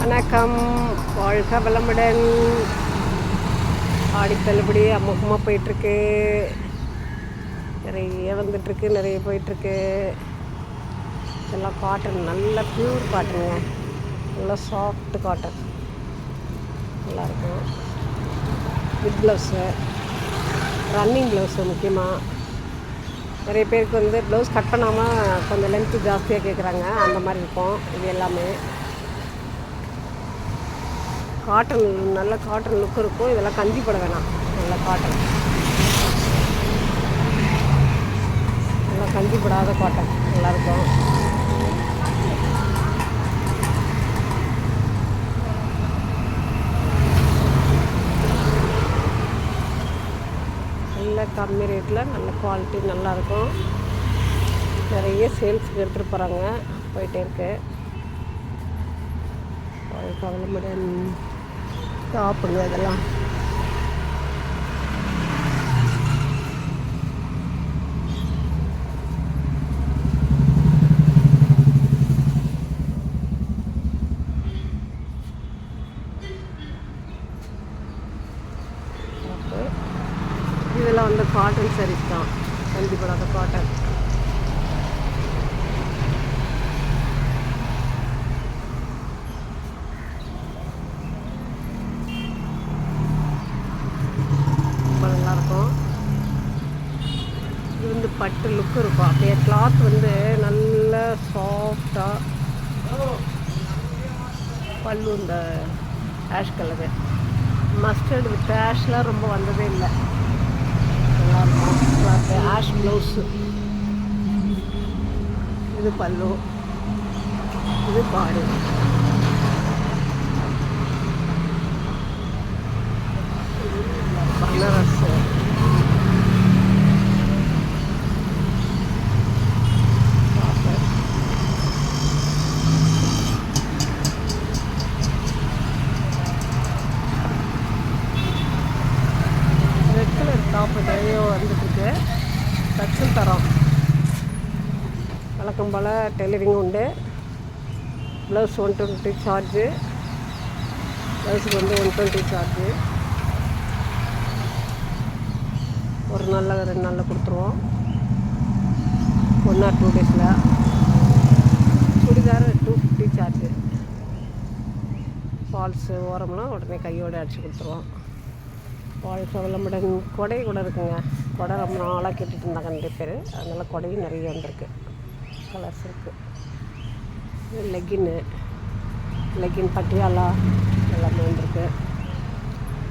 வணக்கம், வாழ்க வளமுடன். ஆடி தள்ளுபடி அமோகமாக போயிட்டுருக்கு. நிறைய வந்துட்டுருக்கு, நிறைய போயிட்டுருக்கு. இதெல்லாம் காட்டன், நல்ல ப்யூர் காட்டனுங்க, நல்லா சாஃப்ட் காட்டன், நல்லாயிருக்கும். வித் ப்ளவுஸு, ரன்னிங் ப்ளவுஸு முக்கியமாக. நிறைய பேருக்கு வந்து ப்ளவுஸ் கட் பண்ணாமல் கொஞ்சம் லென்த்து ஜாஸ்தியாக கேட்குறாங்க, அந்த மாதிரி இருக்கும் இது எல்லாமே. காட்டன், நல்ல காட்டன் லுக் இருக்கும். இதெல்லாம் கஞ்சி போட வேணாம், நல்ல காட்டன், நல்லா கஞ்சி போடாத காட்டன் நல்லாயிருக்கும். நல்ல கம்மி ரேட்டில் நல்ல குவாலிட்டி நல்லாயிருக்கும். நிறைய சேல்ஸுக்கு எடுத்துகிட்டு போகிறாங்க, போயிட்டே இருக்கு. கவலைமுடன் டாப்புங்க இதெல்லாம். இதெல்லாம் வந்து காட்டன் சாரீஸ் தான், கஞ்சி போடாத காட்டன். நல்லாயிருக்கும். இது வந்து பட்டு லுக் இருக்கும். அப்படியே கிளாத் வந்து நல்ல சாஃப்டாக, பல்லு இந்த ஆஷ் கலரு, மஸ்டர்டு வித் ஆஷ்லாம் ரொம்ப வந்ததே இல்லை. நல்லாயிருக்கும் கிளாத்து. ஆஷ் ப்ளவுஸு, இது பல்லு, இது பாடு. பனாரஸு, ரெட் கலர் டாப்பு நிறைய வந்துட்டுருக்கு. தச்சும் தரோம். வழக்கம் போல் டெய்லரிங் உண்டு. ப்ளவுஸ் 120 சார்ஜு, ப்ளவுஸுக்கு வந்து 120 சார்ஜு. ஒரு நாளில் 2 நாளில் கொடுத்துருவோம், 1 or 2 days. Churidar 250 charge. Falls ஓரம்லாம் உடனே கையோடு அடித்து கொடுத்துருவோம். வாழ்க்கை வளமுடன். கொடை கூட இருக்குங்க. கொடை ரொம்ப நாளாக கேட்டுட்டு இருந்தாங்க நிறைய பேர், அதனால் கொடையும் நிறைய வந்திருக்கு, கலர்ஸ் இருக்குது. லெக்கின் பட்டியாலா எல்லாமே வந்திருக்கு.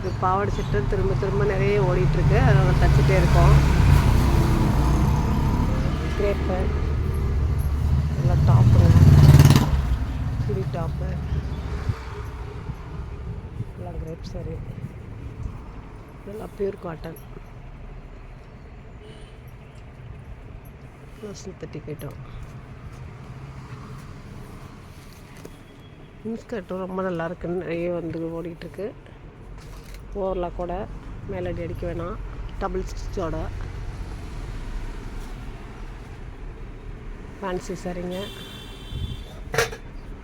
இது பாவாடை செட்டு திரும்ப திரும்ப நிறைய ஓடிட்டுருக்கு, அதனால் தைச்சிட்டே இருக்கோம். கிரேப்பு எல்லாம் டாப்புங்க, சுடி டாப்பு எல்லாம் கிரேப் சாரி, இதெல்லாம் பியூர் காட்டன். Synthetic item. இன்ஸ்கர்ட்டும் ரொம்ப நல்லா இருக்குன்னு நிறைய வந்து ஓடிட்டுருக்கு. ஓவர்லாக் கூட மேலடி அடிக்க வேணாம், டபுள் ஸ்டிச்சோட. ஃபேன்சி சாரிங்க,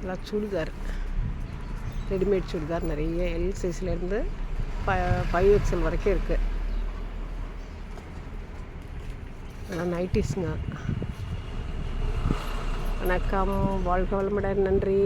எல்லாம் சுடிதார், ரெடிமேட் சுடிதார் நிறைய எல் சைஸ்லேருந்து 5XL வரைக்கும் இருக்குது. எல்லாம் நைட்டிஸுங்க. வணக்கம், வாழ்க வளமுடன், நன்றி.